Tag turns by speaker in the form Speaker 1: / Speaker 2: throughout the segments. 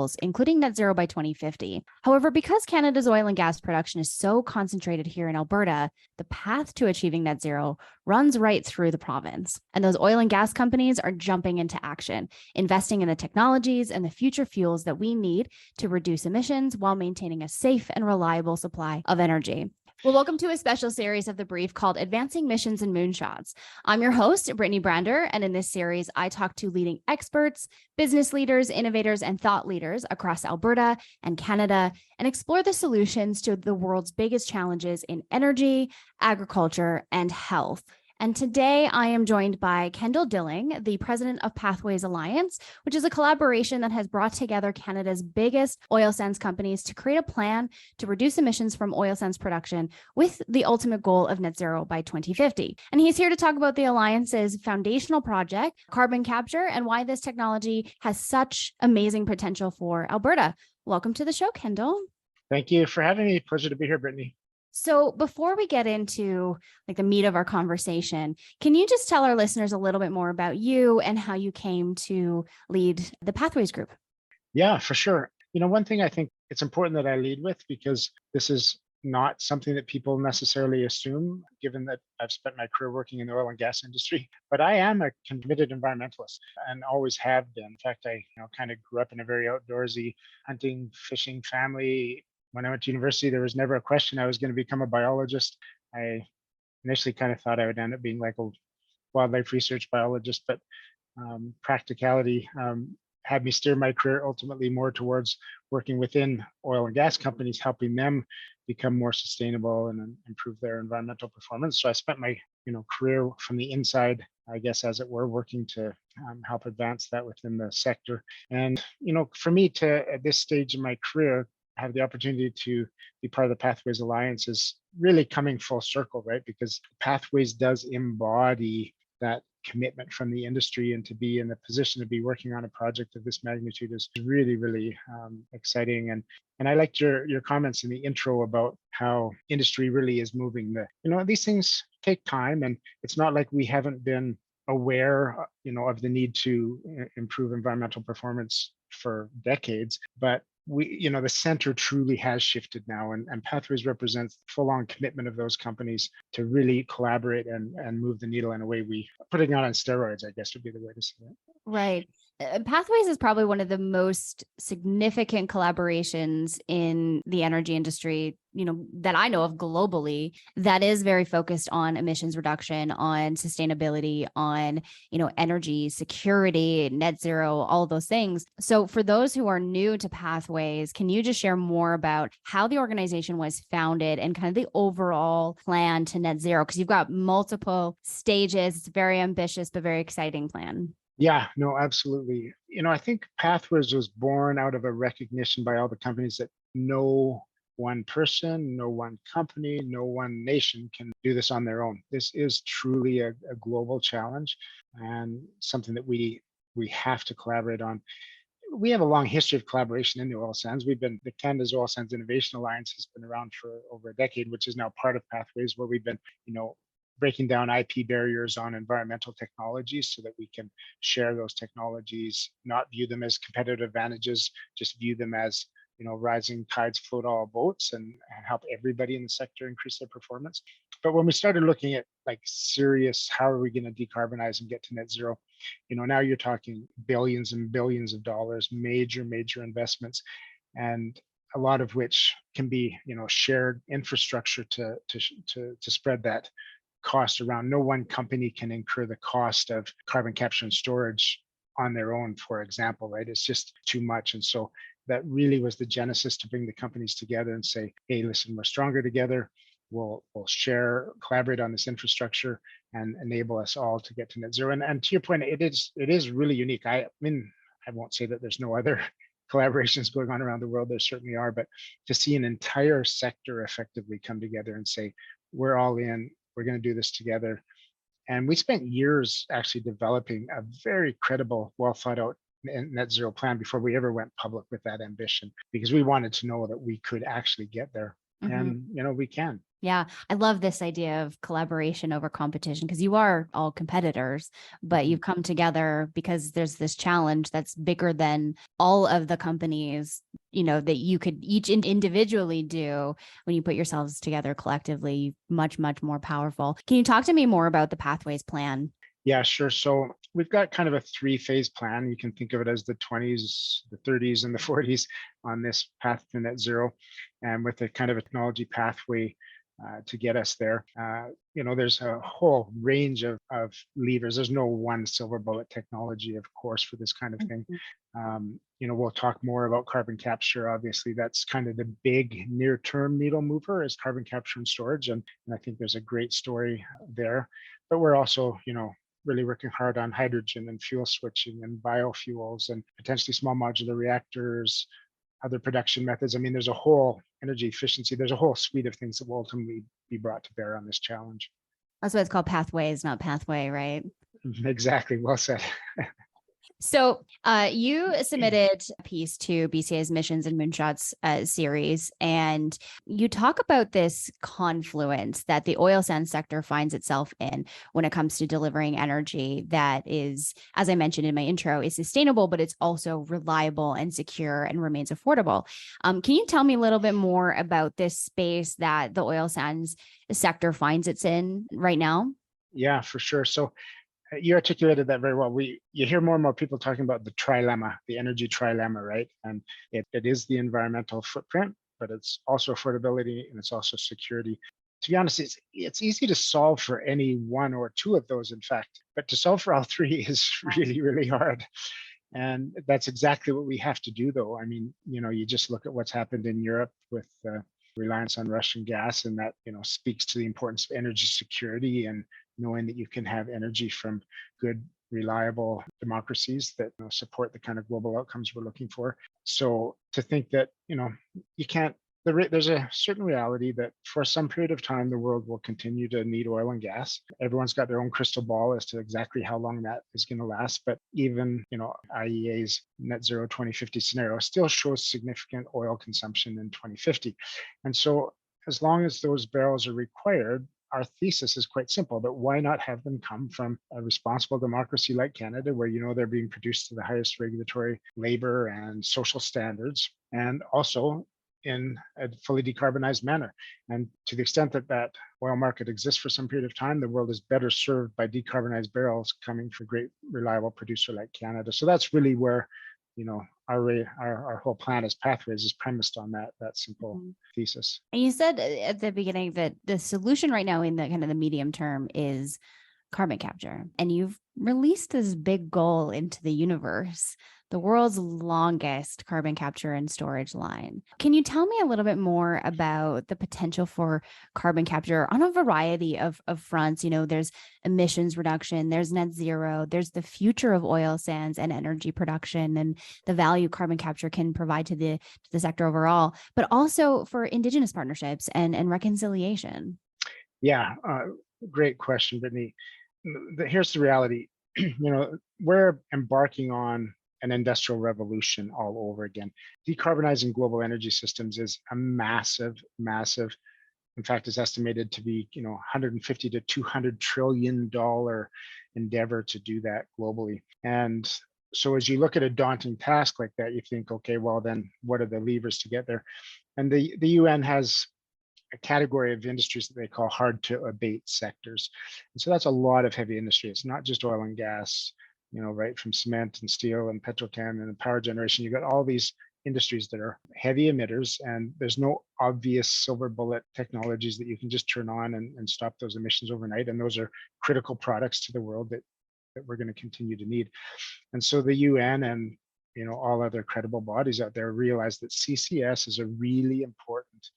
Speaker 1: goals, including net zero by 2050. However, because Canada's oil and gas production is so concentrated here in Alberta, the path to achieving net zero runs right through the province. And those oil and gas companies are jumping into action, investing in the technologies and the future fuels that we need to reduce emissions while maintaining a safe and reliable supply of energy. Well, welcome to a special series of The Brief called Advancing Missions and Moonshots. I'm your host, Brittany Brander, and in this series, I talk to leading experts, business leaders, innovators, and thought leaders across Alberta and Canada and explore the solutions to the world's biggest challenges in energy, agriculture, and health. And today I am joined by Kendall Dilling, the president of Pathways Alliance, which is a collaboration that has brought together Canada's biggest oil sands companies to create a plan to reduce emissions from oil sands production with the ultimate goal of net zero by 2050. And he's here to talk about the Alliance's foundational project, carbon capture, and why this technology has such amazing potential for Alberta. Welcome to the show, Kendall.
Speaker 2: Thank you for having me. Pleasure to be here, Brittany.
Speaker 1: So before we get into the meat of our conversation, can you just tell our listeners a little bit more about you and how you came to lead the Pathways Group?
Speaker 2: Yeah, for sure. One thing I think it's important that I lead with, because this is not something that people necessarily assume, given that I've spent my career working in the oil and gas industry, but I am a committed environmentalist and always have been. In fact, I kind of grew up in a very outdoorsy hunting, fishing family. When I went to university, there was never a question I was going to become a biologist. I initially kind of thought I would end up being like a wildlife research biologist, but practicality had me steer my career ultimately more towards working within oil and gas companies, helping them become more sustainable and improve their environmental performance. So I spent my career from the inside, I guess, as it were, working to help advance that within the sector. And for me to, at this stage in my career, have the opportunity to be part of the Pathways Alliance is really coming full circle, right? Because Pathways does embody that commitment from the industry, and to be in the position to be working on a project of this magnitude is really, really exciting. And I liked your comments in the intro about how industry really is moving. These things take time, and it's not like we haven't been aware, of the need to improve environmental performance for decades, but the center truly has shifted now, and Pathways represents full-on commitment of those companies to really collaborate and move the needle in a way putting it on steroids, I guess would be the way to say it.
Speaker 1: Right. Pathways is probably one of the most significant collaborations in the energy industry, that I know of globally, that is very focused on emissions reduction, on sustainability, on, energy security, net zero, all of those things. So for those who are new to Pathways, can you just share more about how the organization was founded and kind of the overall plan to net zero? Because you've got multiple stages. It's a very ambitious, but very exciting plan.
Speaker 2: Yeah, no, absolutely. I think Pathways was born out of a recognition by all the companies that no one person, no one company, no one nation can do this on their own. This is truly a global challenge, and something that we have to collaborate on. We have a long history of collaboration in the oil sands. The Canada's Oil Sands Innovation Alliance has been around for over a decade, which is now part of Pathways, where we've been, breaking down IP barriers on environmental technologies so that we can share those technologies, not view them as competitive advantages, just view them as, rising tides float all boats, and help everybody in the sector increase their performance. But when we started looking at serious, how are we going to decarbonize and get to net zero? Now you're talking billions and billions of dollars, major investments, and a lot of which can be, shared infrastructure to spread that cost around. No one company can incur the cost of carbon capture and storage on their own, for example, right? It's just too much. And so that really was the genesis to bring the companies together and say, hey, listen, we're stronger together. We'll share, collaborate on this infrastructure and enable us all to get to net zero. And to your point, it is really unique. I won't say that there's no other collaborations going on around the world. There certainly are, but to see an entire sector effectively come together and say, we're all in, we're going to do this together. And we spent years actually developing a very credible, well thought out net zero plan before we ever went public with that ambition, because we wanted to know that we could actually get there.
Speaker 1: Mhm.
Speaker 2: And, we can.
Speaker 1: Yeah, I love this idea of collaboration over competition because you are all competitors, but
Speaker 2: Mhm.
Speaker 1: you've come together because there's this challenge that's bigger than all of the companies, that you could each individually do. When you put yourselves together collectively, much, much more powerful. Can you talk to me more about the Pathways plan?
Speaker 2: Yeah, sure. So we've got kind of a three-phase plan. You can think of it as the 20s, the 30s, and the 40s on this path to net zero, and with a kind of a technology pathway to get us there. There's a whole range of levers. There's no one silver bullet technology, of course, for this kind of thing.
Speaker 1: Mhm.
Speaker 2: We'll talk more about carbon capture. Obviously, that's kind of the big near-term needle mover is carbon capture and storage, and I think there's a great story there. But we're also, really working hard on hydrogen and fuel switching and biofuels and potentially small modular reactors, other production methods. I mean, there's a whole energy efficiency, there's a whole suite of things that will ultimately be brought to bear on this challenge.
Speaker 1: That's why it's called Pathways, not Pathway, right?
Speaker 2: Exactly. Well said.
Speaker 1: So you submitted a piece to BCA's Missions and Moonshots series, and you talk about this confluence that the oil sands sector finds itself in when it comes to delivering energy that is, as I mentioned in my intro, is sustainable, but it's also reliable and secure and remains affordable. Can you tell me a little bit more about this space that the oil sands sector finds it's in right now?
Speaker 2: Yeah, for sure. So you articulated that very well. You hear more and more people talking about the trilemma, the energy trilemma, right? And it is the environmental footprint, but it's also affordability and it's also security. To be honest, it's easy to solve for any one or two of those, in fact, but to solve for all three is really, really hard. And that's exactly what we have to do, though. I mean, you just look at what's happened in Europe with reliance on Russian gas, and that, speaks to the importance of energy security and knowing that you can have energy from good, reliable democracies that support the kind of global outcomes we're looking for. So to think that, you can't, there's a certain reality that for some period of time, the world will continue to need oil and gas. Everyone's got their own crystal ball as to exactly how long that is going to last. But even, IEA's net zero 2050 scenario still shows significant oil consumption in 2050. And so as long as those barrels are required, our thesis is quite simple, that why not have them come from a responsible democracy like Canada, where they're being produced to the highest regulatory labor and social standards, and also in a fully decarbonized manner. And to the extent that that oil market exists for some period of time, the world is better served by decarbonized barrels coming from a great reliable producer like Canada. So that's really where, our whole plan as Pathways is premised on that simple
Speaker 1: Mhm.
Speaker 2: thesis.
Speaker 1: And you said at the beginning that the solution right now in the kind of the medium term is carbon capture. And you've released this big goal into the universe, the world's longest carbon capture and storage line. Can you tell me a little bit more about the potential for carbon capture on a variety of fronts? There's emissions reduction, there's net zero, there's the future of oil sands and energy production and the value carbon capture can provide to the sector overall, but also for indigenous partnerships and reconciliation.
Speaker 2: Yeah, great question, Brittany. Here's the reality. We're embarking on an industrial revolution all over again. Decarbonizing global energy systems is a massive, massive, in fact, is estimated to be, 150 to 200 trillion dollar endeavor to do that globally. And so as you look at a daunting task like that, you think, okay, well then what are the levers to get there? And the UN has a category of industries that they call hard to abate sectors. And so that's a lot of heavy industry. It's not just oil and gas, right from cement and steel and petrochem and power generation. You've got all these industries that are heavy emitters, and there's no obvious silver bullet technologies that you can just turn on and stop those emissions overnight. And those are critical products to the world that we're going to continue to need. And so the UN and all other credible bodies out there realize that CCS is a really important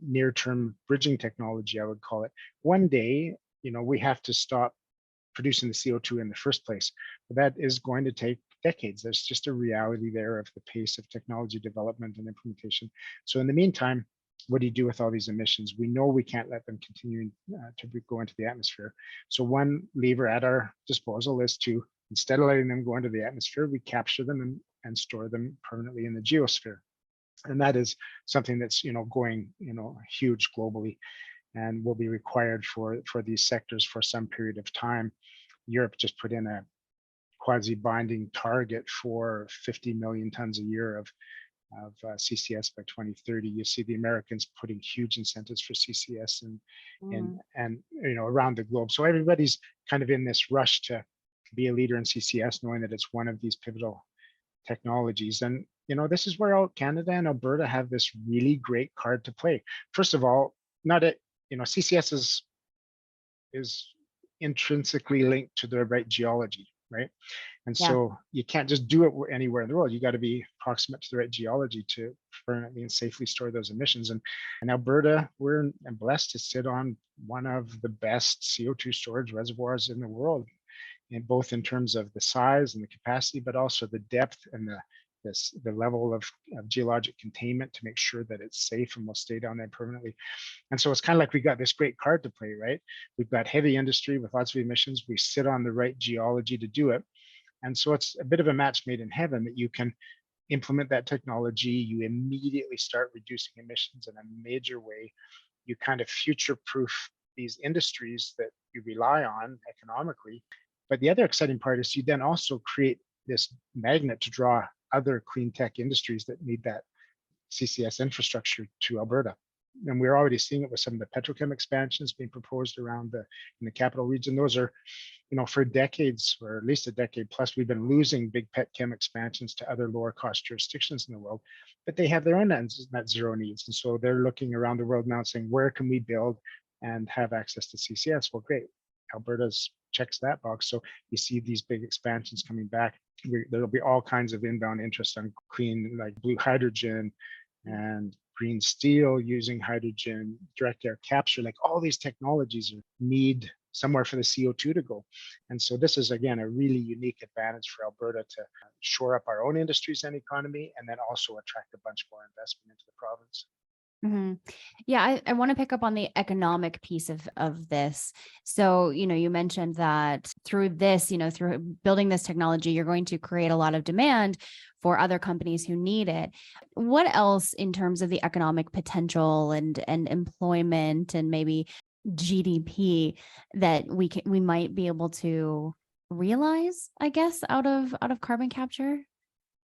Speaker 2: near-term bridging technology, I would call it. One day, we have to stop producing the CO2 in the first place, but that is going to take decades. There's just a reality there of the pace of technology development and implementation. So in the meantime, what do you do with all these emissions? We know we can't let them continue to go into the atmosphere. So one lever at our disposal is to, instead of letting them go into the atmosphere, we capture them and store them permanently in the geosphere. And that is something that's, going, huge globally and will be required for these sectors for some period of time. Europe just put in a quasi-binding target for 50 million tons a year of CCS by 2030. You see the Americans putting huge incentives for CCS and around the globe. So everybody's kind of in this rush to be a leader in CCS, knowing that it's one of these pivotal technologies. And this is where Canada and Alberta have this really great card to play. First of all, not a CCS is intrinsically linked to the right geology, right? And
Speaker 1: Yeah.
Speaker 2: so you can't just do it anywhere in the world. You got to be proximate to the right geology to permanently and safely store those emissions. And Alberta, we're blessed to sit on one of the best CO2 storage reservoirs in the world, and both in terms of the size and the capacity, but also the depth and the level of geologic containment to make sure that it's safe and will stay down there permanently. And so it's kind of like we got this great card to play, right? We've got heavy industry with lots of emissions. We sit on the right geology to do it. And so it's a bit of a match made in heaven that you can implement that technology. You immediately start reducing emissions in a major way. You kind of future proof these industries that you rely on economically. But the other exciting part is you then also create this magnet to draw other clean tech industries that need that CCS infrastructure to Alberta. And we're already seeing it with some of the petrochem expansions being proposed around in the capital region. Those are, for decades, or at least a decade plus, we've been losing big petchem expansions to other lower cost jurisdictions in the world, but they have their own net zero needs. And so they're looking around the world now and saying, where can we build and have access to CCS? Well, great. Alberta's checks that box. So you see these big expansions coming back. There'll be all kinds of inbound interest on clean, like blue hydrogen and green steel using hydrogen, direct air capture, like all these technologies need somewhere for the CO2 to go. And so this is, again, a really unique advantage for Alberta to shore up our own industries and economy, and then also attract a bunch more investment into the province.
Speaker 1: Mm-hmm. Yeah, I want to pick up on the economic piece of this. So, you mentioned that through this, through building this technology, you're going to create a lot of demand for other companies who need it. What else in terms of the economic potential and employment and maybe GDP that we might be able to realize, I guess, out of carbon capture?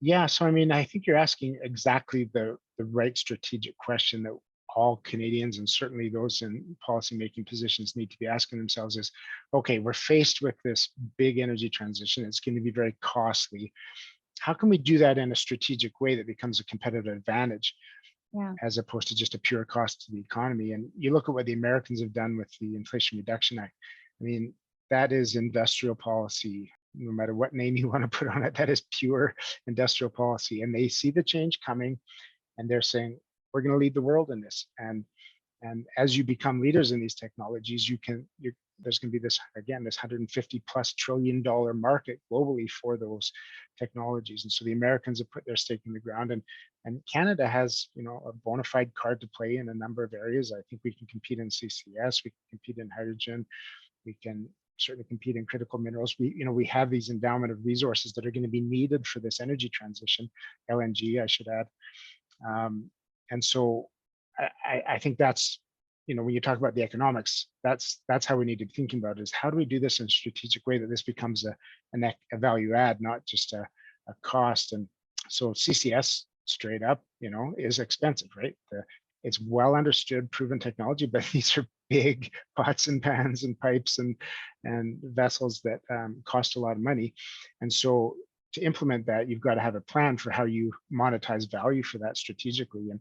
Speaker 2: Yeah, so I think you're asking exactly the right strategic question that all Canadians and certainly those in policymaking positions need to be asking themselves is, okay, we're faced with this big energy transition. It's going to be very costly. How can we do that in a strategic way that becomes a competitive advantage?
Speaker 1: Yeah.
Speaker 2: As opposed to just a pure cost to the economy? And you look at what the Americans have done with the Inflation Reduction Act. That is industrial policy. No matter what name you want to put on it, that is pure industrial policy. And they see the change coming, and they're saying, we're going to lead the world in this. And as you become leaders in these technologies, there's going to be this 150 plus $1 trillion market globally for those technologies. And so the Americans have put their stake in the ground, and Canada has, a bona fide card to play in a number of areas. I think we can compete in CCS, we can compete in hydrogen, we can certainly compete in critical minerals. We have these endowment of resources that are going to be needed for this energy transition, LNG, I should add. And so I think that's, when you talk about the economics, that's how we need to be thinking about it, is how do we do this in a strategic way that this becomes a value add, not just a cost. And so CCS straight up, is expensive, right? It's well understood, proven technology, but these are big pots and pans and pipes and vessels that cost a lot of money. And so to implement that, you've got to have a plan for how you monetize value for that strategically. And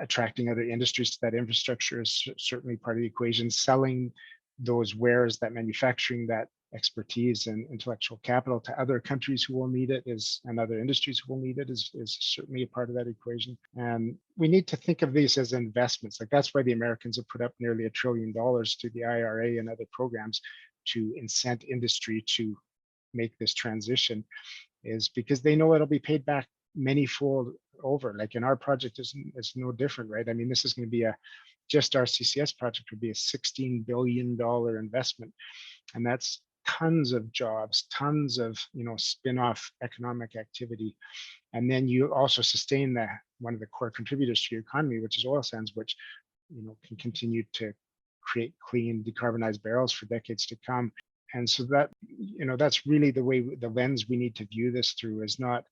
Speaker 2: attracting other industries to that infrastructure is certainly part of the equation. Selling those wares, that manufacturing, that expertise and intellectual capital to other countries who will need it and other industries who will need it is certainly a part of that equation. And we need to think of these as investments. Like, that's why the Americans have put up nearly $1 trillion to the IRA and other programs to incent industry to make this transition, is because they know it'll be paid back many-fold over. Like in our project is no different, right? This is going to be just our CCS project would be a $16 billion investment. And that's tons of jobs, tons of spin-off economic activity, and then you also sustain the one of the core contributors to your economy, which is oil sands, which can continue to create clean, decarbonized barrels for decades to come. And so that's really the lens we need to view this through, is not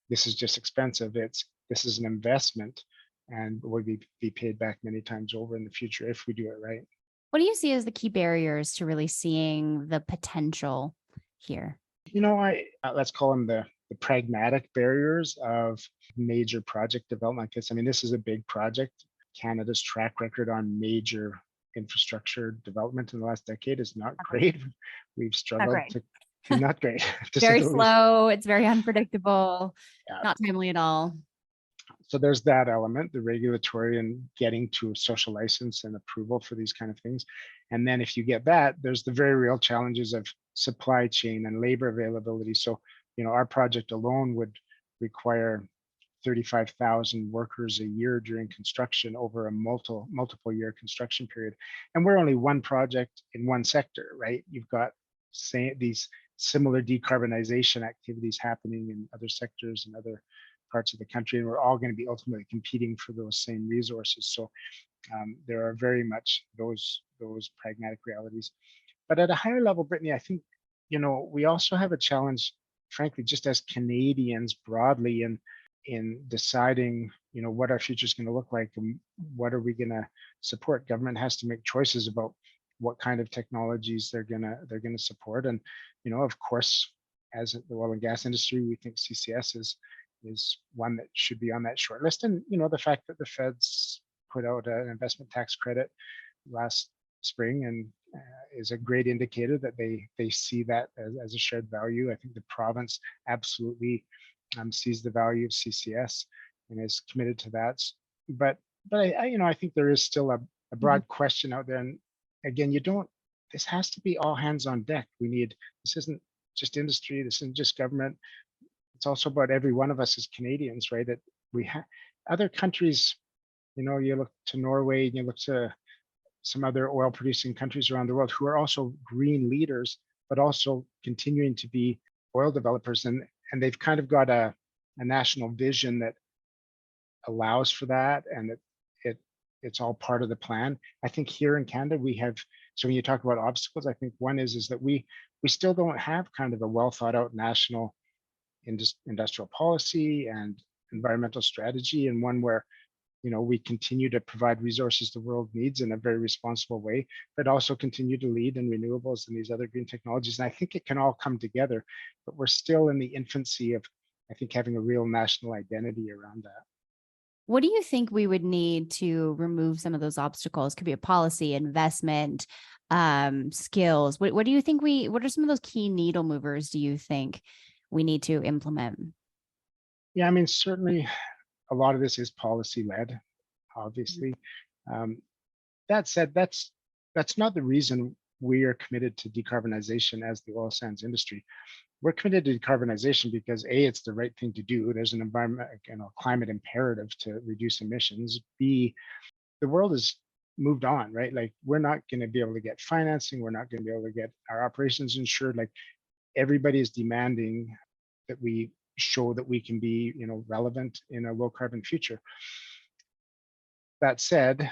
Speaker 2: this is just expensive. It's this is an investment and will be paid back many times over in the future if we do it right.
Speaker 1: What do you see as the key barriers to really seeing the potential here?
Speaker 2: Let's call them the pragmatic barriers of major project development. Because I mean, this is a big project. Canada's track record on major infrastructure development in the last decade is not great. We've struggled to not great.
Speaker 1: Very slow. It's very unpredictable.
Speaker 2: Yeah.
Speaker 1: Not timely at all.
Speaker 2: So there's that element, the regulatory and getting to a social license and approval for these kind of things. And then if you get that, there's the very real challenges of supply chain and labor availability. So, our project alone would require 35,000 workers a year during construction over a multiple year construction period. And we're only one project in one sector, right? You've got these similar decarbonization activities happening in other sectors and other parts of the country, and we're all going to be ultimately competing for those same resources. So there are very much those pragmatic realities. But at a higher level, Brittany, I think we also have a challenge, frankly, just as Canadians broadly, in deciding what our future is going to look like and what are we going to support. Government has to make choices about what kind of technologies they're going to support. And of course, as the oil and gas industry, we think CCS is one that should be on that short list. And the fact that the feds put out an investment tax credit last spring and is a great indicator that they see that as a shared value. I think the province absolutely sees the value of CCS and is committed to that. But I think there is still a broad question out there. And again, this has to be all hands on deck. This isn't just industry, this isn't just government. It's also about every one of us as Canadians, right? That we have other countries, you look to Norway and you look to some other oil producing countries around the world who are also green leaders, but also continuing to be oil developers. And they've kind of got a national vision that allows for that, and it's all part of the plan. I think here in Canada so when you talk about obstacles, I think one is that we still don't have kind of a well thought out national industrial policy and environmental strategy, and one where we continue to provide resources the world needs in a very responsible way, but also continue to lead in renewables and these other green technologies. And I think it can all come together, but we're still in the infancy of, I think, having a real national identity around that.
Speaker 1: What do you think we would need to remove some of those obstacles? Could be a policy, investment, skills. What do you think what are some of those key needle movers do you think we need to implement?
Speaker 2: Yeah, I mean, certainly a lot of this is policy led, obviously. That said, that's not the reason we are committed to decarbonization as the oil sands industry. We're committed to decarbonization because A, it's the right thing to do. There's an environment, climate imperative to reduce emissions. B, the world has moved on, right? Like, we're not going to be able to get financing. We're not going to be able to get our operations insured. Like, everybody is demanding that we show that we can be, relevant in a low carbon future. That said,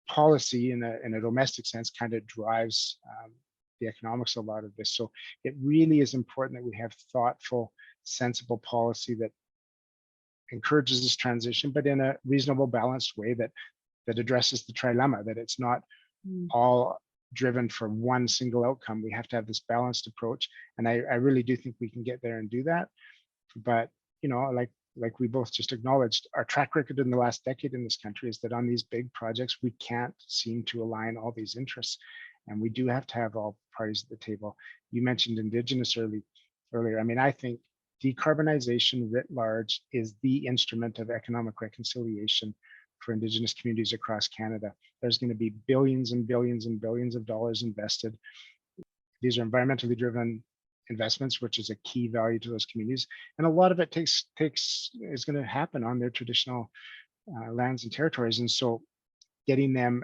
Speaker 2: policy in a domestic sense kind of drives the economics of a lot of this. So it really is important that we have thoughtful, sensible policy that encourages this transition, but in a reasonable, balanced way that addresses the trilemma, that it's not all driven for one single outcome. We have to have this balanced approach. And I really do think we can get there and do that. But, like we both just acknowledged, our track record in the last decade in this country is that on these big projects, we can't seem to align all these interests. And we do have to have all parties at the table. You mentioned Indigenous earlier. I mean, I think decarbonization writ large is the instrument of economic reconciliation for Indigenous communities across Canada. There's going to be billions and billions and billions of dollars invested. These are environmentally driven investments, which is a key value to those communities. And a lot of it is going to happen on their traditional lands and territories. And so getting them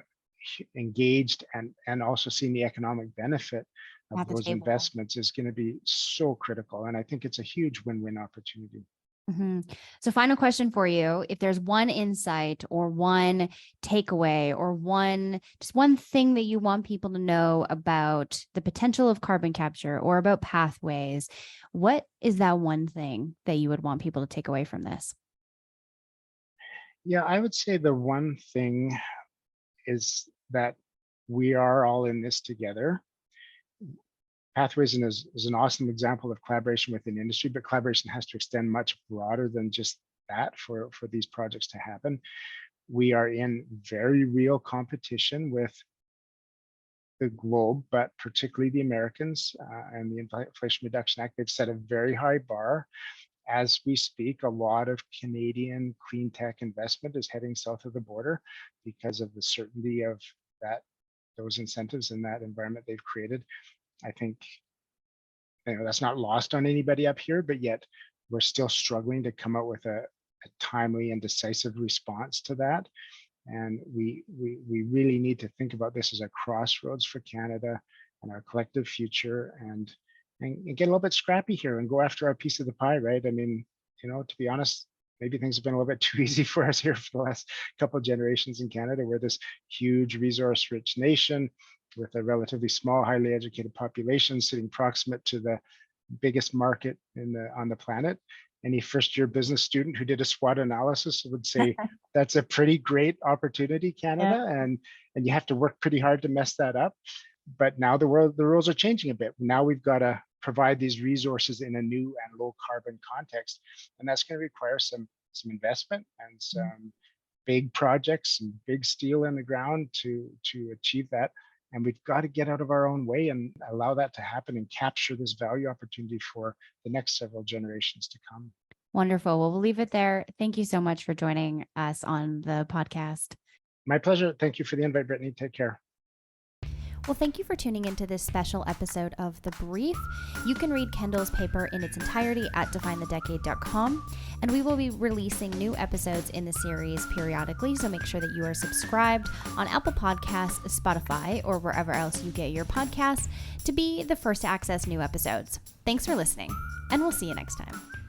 Speaker 2: engaged and also seeing the economic benefit of
Speaker 1: At the
Speaker 2: those
Speaker 1: table.
Speaker 2: investments is going to be so critical. And I think it's a huge win-win opportunity.
Speaker 1: So final question for you. If there's one insight or one takeaway or just one thing that you want people to know about the potential of carbon capture or about pathways, what is that one thing that you would want people to take away from this?
Speaker 2: Yeah, I would say the one thing is that we are all in this together. Pathways is an awesome example of collaboration within industry, but collaboration has to extend much broader than just that for these projects to happen. We are in very real competition with the globe, but particularly the Americans and the Inflation Reduction Act. They've set a very high bar. As we speak, a lot of Canadian clean tech investment is heading south of the border because of the certainty of those incentives and that environment they've created. I think that's not lost on anybody up here, but yet we're still struggling to come up with a timely and decisive response to that. And we really need to think about this as a crossroads for Canada and our collective future, and get a little bit scrappy here and go after our piece of the pie, right? I mean, to be honest, maybe things have been a little bit too easy for us here for the last couple of generations in Canada. We're this huge resource-rich nation with a relatively small, highly educated population sitting proximate to the biggest market on the planet. Any first-year business student who did a SWOT analysis would say that's a pretty great opportunity, Canada, and you have to work pretty hard to mess that up. But now the rules are changing a bit. Now we've got to provide these resources in a new and low carbon context, and that's going to require some investment and some big projects and big steel in the ground to achieve that. And we've got to get out of our own way and allow that to happen and capture this value opportunity for the next several generations to come.
Speaker 1: Wonderful. Well, we'll leave it there. Thank you so much for joining us on the podcast.
Speaker 2: My pleasure. Thank you for the invite, Brittany. Take care.
Speaker 1: Well, thank you for tuning into this special episode of The Brief. You can read Kendall's paper in its entirety at definethedecade.com, and we will be releasing new episodes in the series periodically, so make sure that you are subscribed on Apple Podcasts, Spotify, or wherever else you get your podcasts to be the first to access new episodes. Thanks for listening, and we'll see you next time.